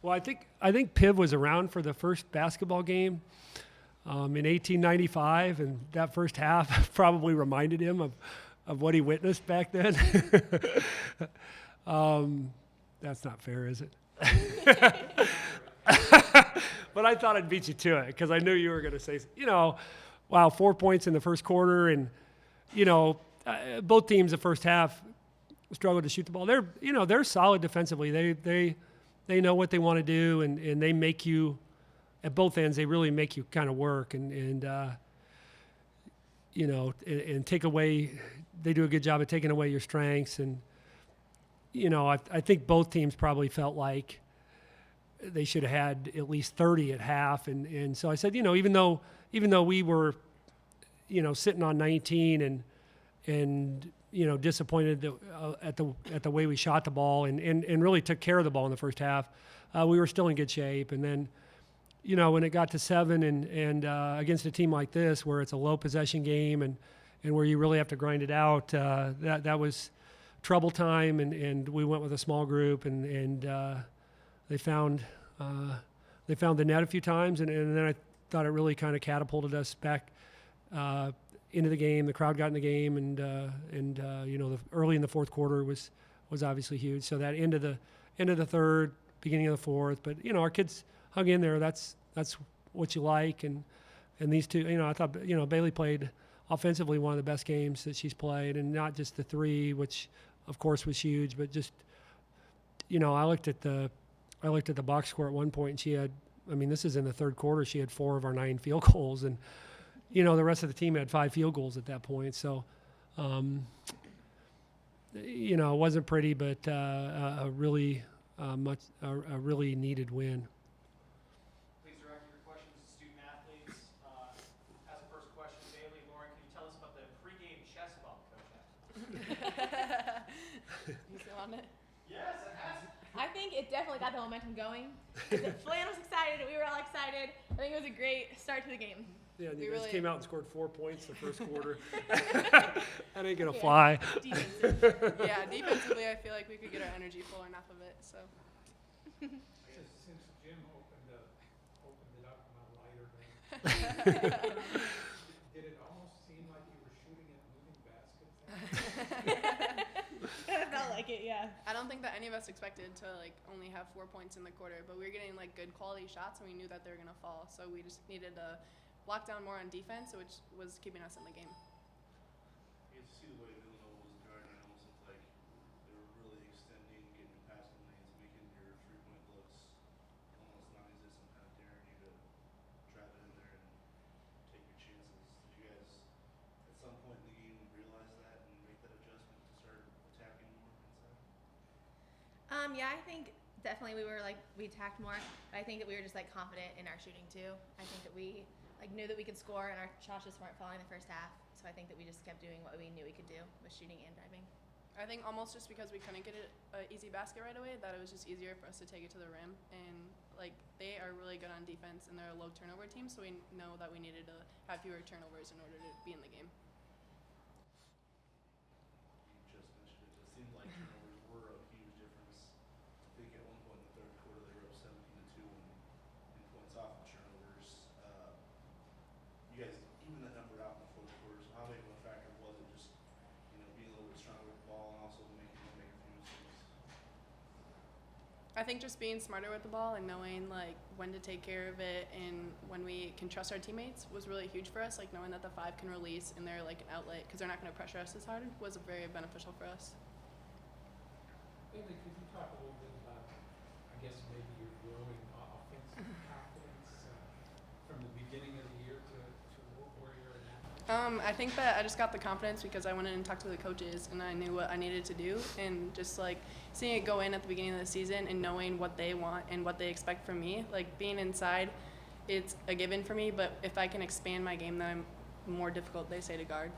Well, I think Piv was around for the first basketball game in 1895, and that first half probably reminded him of what he witnessed back then. That's not fair, is it? But I thought I'd beat you to it because I knew you were going to say, 4 points in the first quarter, and both teams the first half struggled to shoot the ball. They're solid defensively. They know what they want to do, and they make you at both ends. They really make you kind of work and take away. They do a good job of taking away your strengths, and I think both teams probably felt like they should have had at least 30 at half, and so I said, even though we were, sitting on 19 and disappointed at the way we shot the ball and really took care of the ball in the first half, we were still in good shape. And then, when it got to 7 and against a team like this where it's a low possession game and where you really have to grind it out, that was trouble time, and we went with a small group and they found the net a few times, and then I thought it really kind of catapulted us back into the game. The crowd got in the game, and the early in the fourth quarter was obviously huge. So that end of the third, beginning of the fourth, but our kids hung in there. That's what you like, and these two, I thought Bailey played offensively one of the best games that she's played, and not just the three, which of course was huge, but just I looked at the box score at one point, and she had, this is in the third quarter, she had 4 of our 9 field goals, and the rest of the team had 5 field goals at that point. So, it wasn't pretty, but a really needed win. Please direct your questions to student athletes. As a first question, Bailey, Lauren, can you tell us about the pregame chess bump Coach had? You still on it? Yes, it has. I think it definitely got the momentum going. Flan was excited. We were all excited. I think it was a great start to the game. Yeah, and you guys came out and scored 4 points the first quarter. That ain't gonna fly. Defensively, I feel like we could get our energy full enough of it. So. Since Jim opened it up on a lighter vein, did it almost seem like you were shooting at moving baskets? It felt like it, yeah. I don't think that any of us expected to only have 4 points in the quarter, but we were getting good quality shots, and we knew that they were gonna fall. So we just needed to lock down more on defense, which was keeping us in the game. You get to see the way Villanova was guarding. It almost looked like they were really extending, getting past the lanes, making your 3-point looks almost non-existent, kind of daring you to drive it in there and take your chances. Did you guys, at some point in the game, realize that and make that adjustment to start attacking more inside? Yeah, I think definitely we attacked more, but I think that we were just confident in our shooting too. I think that we knew that we could score, and our shots just weren't falling in the first half. So I think that we just kept doing what we knew we could do with shooting and diving. I think almost just because we couldn't get an easy basket right away, that it was just easier for us to take it to the rim. And they are really good on defense, and they're a low turnover team, so we know that we needed to have fewer turnovers in order to be in the game. You just mentioned it. It seemed like turnovers were a huge difference. I think at one point in the third quarter they were up 17-2 in points off of turnovers. You guys even that number out in the fourth quarter. So how big of a factor was it just being a little bit stronger with the ball and also making a few mistakes? I think just being smarter with the ball and knowing when to take care of it and when we can trust our teammates was really huge for us. Knowing that the 5 can release and they're an outlet because they're not going to pressure us as hard was very beneficial for us. Bailey, could you talk a little bit about, I guess maybe your growing offensive confidence from the beginning of the year to where you're at now? I think that I just got the confidence because I went in and talked to the coaches and I knew what I needed to do, and just seeing it go in at the beginning of the season and knowing what they want and what they expect from me. Being inside, it's a given for me, but if I can expand my game, then I'm more difficult, they say, to guard.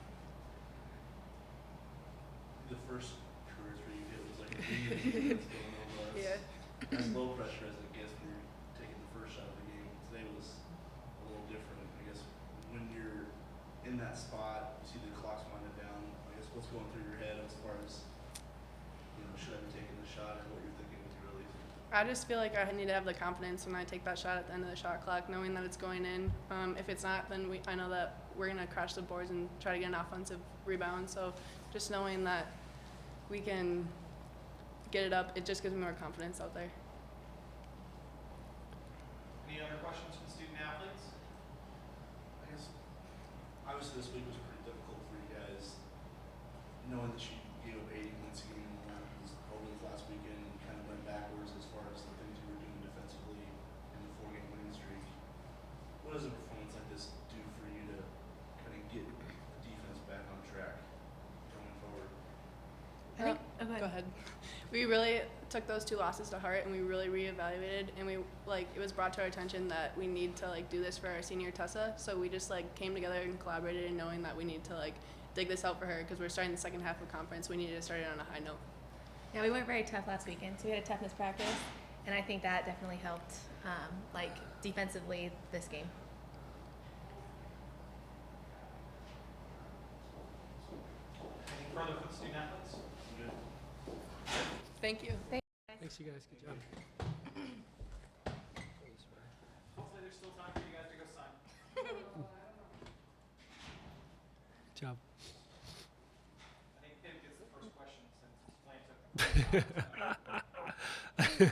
The first careers where you hit was a really Villanova. Yeah. As low pressure as it gets when you're taking the first shot of the game. Today was a little different. I guess when you're in that spot, you see the clock's winding down. I guess what's going through your head as far as should I be taking the shot, or what you're thinking with your release? I just feel like I need to have the confidence when I take that shot at the end of the shot clock, knowing that it's going in. If it's not, then I know that we're going to crash the boards and try to get an offensive rebound. So just knowing that we can get it up, it just gives me more confidence out there. Any other questions from student athletes? I guess, obviously this week was pretty difficult for you guys, knowing that you gave up 80 points a game over this last weekend and kind of went backwards as far as the things you were doing defensively in the 4-game winning streak. What does a performance like this do for you to kind of get the defense back on track going forward? I think. Oh, Go ahead. We really took those 2 losses to heart, and we really reevaluated, and it was brought to our attention that we need to do this for our senior Tessa. So we just came together and collaborated, and knowing that we need to dig this out for her because we're starting the second half of conference. We needed to start it on a high note. Yeah, we weren't very tough last weekend, so we had a toughness practice, and I think that definitely helped, defensively this game. Anything further for the student athletes? Good. Thank you. Thanks, you guys. Good job. Hopefully there's still time for you guys to go sign. Good job. I think Pip gets the first question since Blaine took the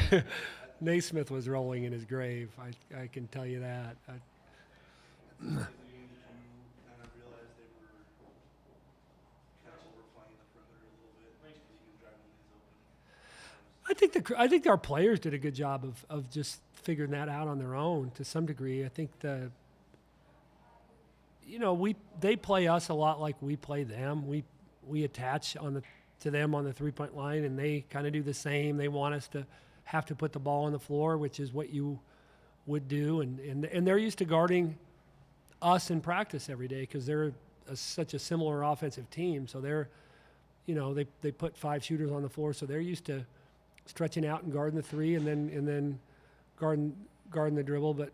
Sorry, Naismith was rolling in his grave. I can tell you that. At the game, did you kind of realize they were kind of overplaying the perimeter a little bit? Maybe you can drive these open. I think our players did a good job of just figuring that out on their own to some degree. I think they play us a lot like we play them. We attach to them on the 3-point line, and they kind of do the same. They want us to have to put the ball on the floor, which is what you would do, and they're used to guarding us in practice every day because they're such a similar offensive team. So they're, they put 5 shooters on the floor, so they're used to stretching out and guarding the 3, and then guarding the dribble. But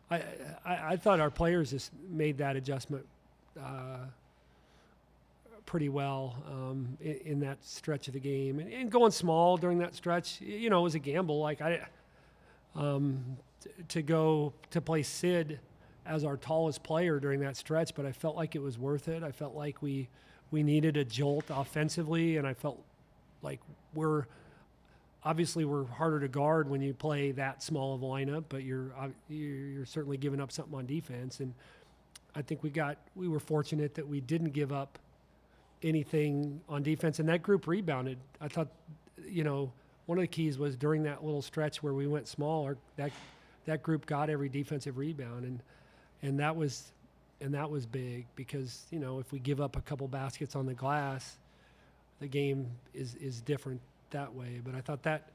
I thought our players just made that adjustment pretty well in that stretch of the game, and going small during that stretch, it was a gamble. To go to play Sid as our tallest player during that stretch, but I felt like it was worth it. I felt like we needed a jolt offensively, and I felt like we're harder to guard when you play that small of a lineup, but you're certainly giving up something on defense. And I think we were fortunate that we didn't give up anything on defense, and that group rebounded. I thought, one of the keys was during that little stretch where we went small, that group got every defensive rebound, and that was big because if we give up a couple baskets on the glass, the game is different that way. But I thought that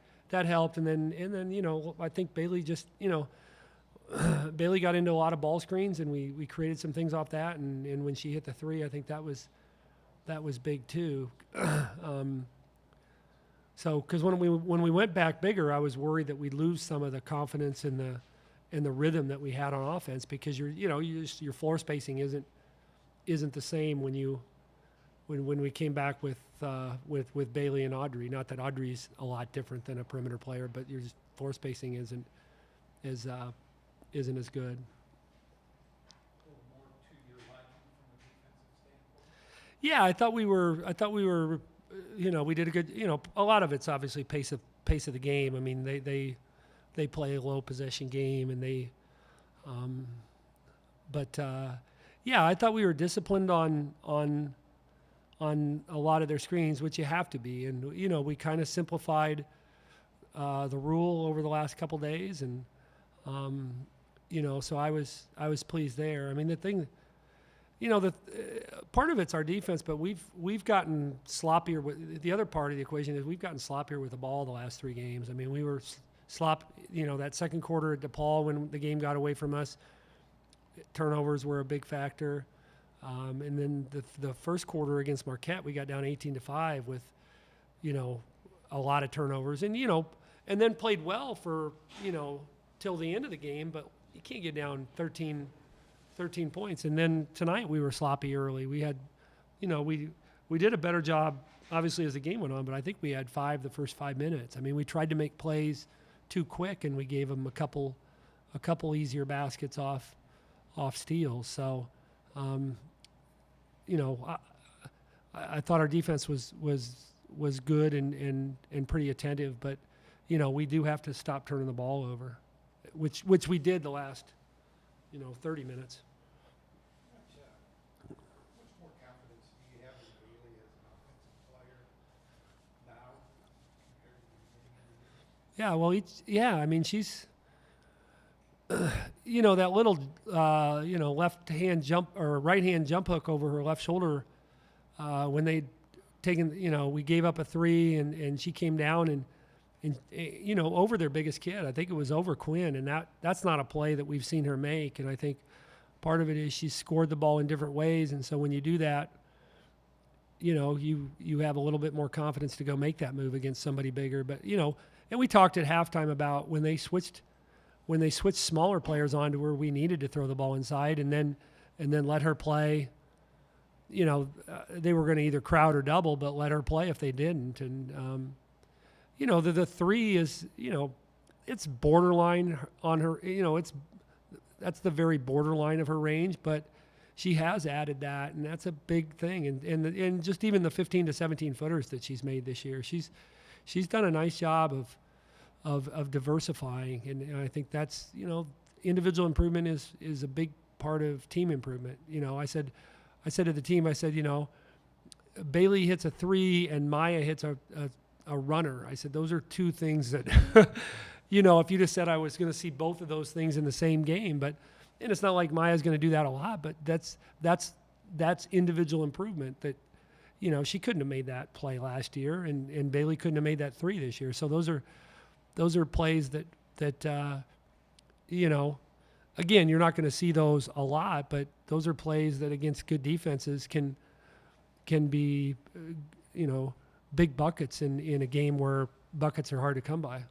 helped, and then I think Bailey just Bailey got into a lot of ball screens, and we created some things off that, and when she hit the 3, I think that was big too. So because when we went back bigger, I was worried that we'd lose some of the confidence in the rhythm that we had on offense because your floor spacing isn't the same when we came back with Bailey and Audrey. Not that Audrey's a lot different than a perimeter player, but your floor spacing isn't as good. A little more to your liking from a defensive standpoint? Yeah, I thought we were, we did a good, a lot of it's obviously pace of the game. I mean, they play a low possession game, and I thought we were disciplined on a lot of their screens, which you have to be. And, we kind of simplified the rule over the last couple days, and, so I was pleased there. I mean, the thing, part of it's our defense, but we've gotten sloppier with the other part of the equation is we've gotten sloppier with the ball the last 3 games. I mean, we were that second quarter at DePaul when the game got away from us, turnovers were a big factor. And then the first quarter against Marquette, we got down 18-5 with, a lot of turnovers, and and then played well for till the end of the game, but you can't get down 13 13 points. And then tonight we were sloppy early. We had, we did a better job, obviously, as the game went on, but I think we had 5 the first 5 minutes. I mean, we tried to make plays too quick, and we gave them a couple easier baskets off steals. So, I thought our defense was good and pretty attentive, but we do have to stop turning the ball over, which we did the last 30 minutes. Much more confidence do you have in Bailey as an offensive player now compared to the beginning of the year? Yeah, well, I mean, she's, that little, left hand jump or right hand jump hook over her left shoulder, when they'd taken, we gave up a 3 and she came down and over their biggest kid. I think it was over Quinn, and that's not a play that we've seen her make. And I think part of it is she's scored the ball in different ways, and so when you do that, you have a little bit more confidence to go make that move against somebody bigger. But and we talked at halftime about when they switched smaller players onto where we needed to throw the ball inside, and then let her play. They were going to either crowd or double, but let her play if they didn't. And the 3 is it's borderline on her. That's the very borderline of her range, but she has added that, and that's a big thing. And just even the 15 to 17 footers that she's made this year, she's done a nice job of diversifying, and I think that's individual improvement is a big part of team improvement. I said to the team, Bailey hits a 3 and Maya hits a runner. I said those are 2 things that if you just said I was going to see both of those things in the same game, and it's not like Maya's going to do that a lot, but that's individual improvement that she couldn't have made that play last year, and Bailey couldn't have made that 3 this year. So those are plays that again, you're not going to see those a lot, but those are plays that against good defenses can be big buckets in a game where buckets are hard to come by. The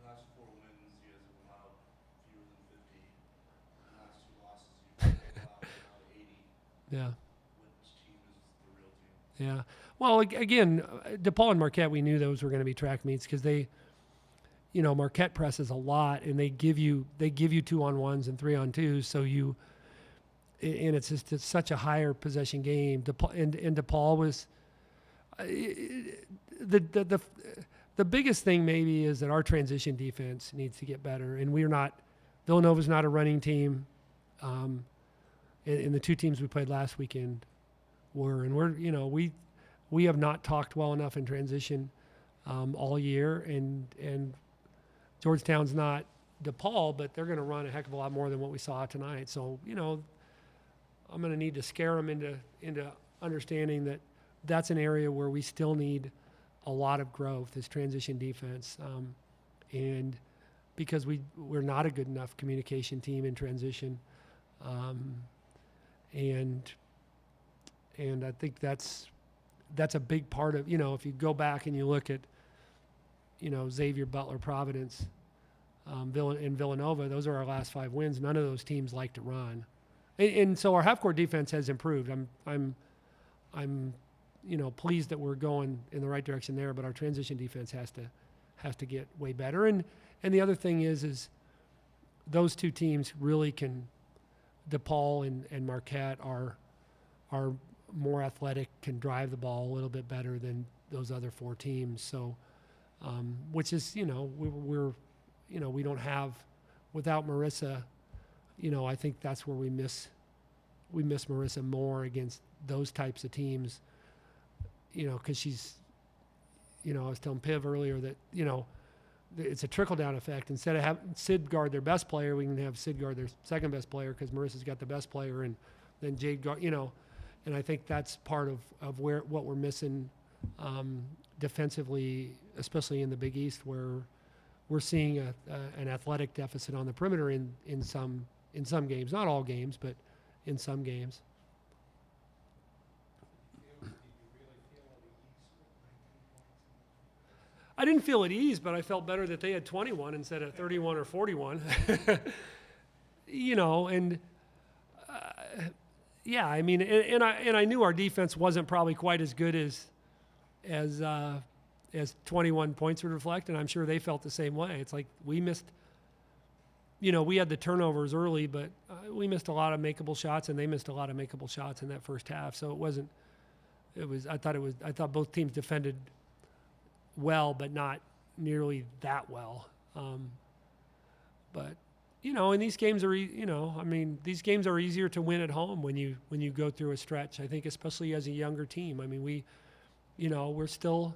last 4 wins, you guys have allowed fewer than 50. The last 2 losses, you've allowed 80. Yeah. Which team is the real team? Yeah. Well, again, DePaul and Marquette, we knew those were going to be track meets because they, Marquette presses a lot, and they give you 2-on-1s and 3-on-2s. So and it's just such a higher possession game. And DePaul was the biggest thing maybe is that our transition defense needs to get better, and Villanova's not a running team, and the 2 teams we played last weekend were, and we have not talked well enough in transition all year, and Georgetown's not DePaul, but they're going to run a heck of a lot more than what we saw tonight. So I'm going to need to scare them into understanding that that's an area where we still need a lot of growth is transition defense, and because we're not a good enough communication team in transition, and I think that's a big part of if you go back and you look at Xavier, Butler, Providence, and Villanova, those are our last 5 wins. None of those teams like to run, and so our half-court defense has improved. I'm pleased that we're going in the right direction there, but our transition defense has to get way better. And the other thing is those 2 teams really can. DePaul and Marquette are more athletic, can drive the ball a little bit better than those other 4 teams. So, which is we're we don't have without Marissa. I think that's where we miss Marissa more against those types of teams. Because she's, I was telling Piv earlier that, it's a trickle-down effect. Instead of having Sid guard their best player, we can have Sid guard their second best player because Marissa's got the best player, and then Jade guard, and I think that's part of what we're missing defensively, especially in the Big East, where we're seeing an athletic deficit on the perimeter in some games, not all games, but in some games. I didn't feel at ease, but I felt better that they had 21 instead of 31 or 41. And yeah, I mean, and I knew our defense wasn't probably quite as good as 21 points would reflect, and I'm sure they felt the same way. It's like we missed, we had the turnovers early, but we missed a lot of makeable shots, and they missed a lot of makeable shots in that first half. So it wasn't. I thought both teams defended well, but not nearly that well. But and these games are, these games are easier to win at home when you go through a stretch. I think, especially as a younger team. I mean, we're still.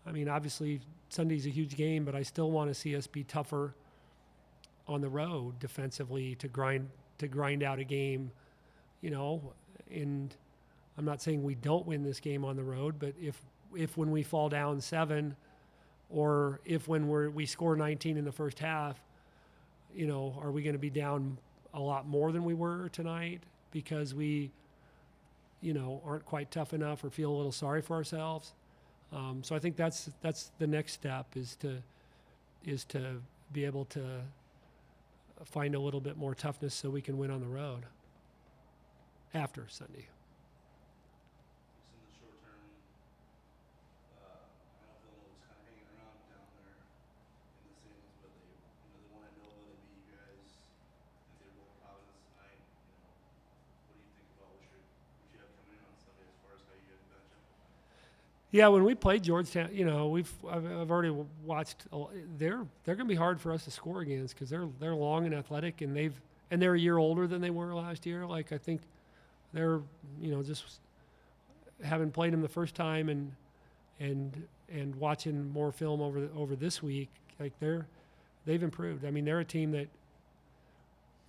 I mean, obviously Sunday's a huge game, but I still want to see us be tougher on the road defensively to grind out a game. And I'm not saying we don't win this game on the road, but if when we fall down 7, or if when we score 19 in the first half, are we going to be down a lot more than we were tonight because we, aren't quite tough enough or feel a little sorry for ourselves? So I think that's the next step is to be able to find a little bit more toughness so we can win on the road after Sunday. Just in the short term, I know Villanova's kind of hanging around down there in the standings, but they won at Nova, they beat you guys, and they're going to Providence tonight. What do you think about what you have coming in on Sunday as far as how you guys match up? Yeah, when we played Georgetown, I've already watched. They're going to be hard for us to score against because they're long and athletic, and they're a year older than they were last year. Like, I think they're just having played them the first time and watching more film over this week. Like, they've improved. I mean, they're a team that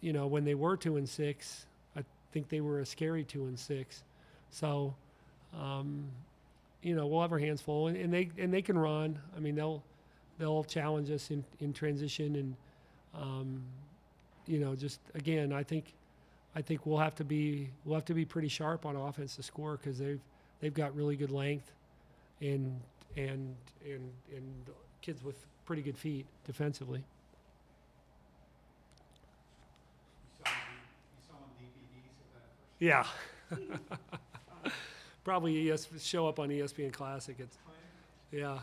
when they were 2-6, I think they were a scary 2-6. So. We'll have our hands full, and they can run. I mean, they'll challenge us in transition, and just again, I think we'll have to be pretty sharp on offense to score because they've got really good length, and kids with pretty good feet defensively. You saw on DVDs of that first. Yeah. Probably show up on ESPN Classic. Yeah.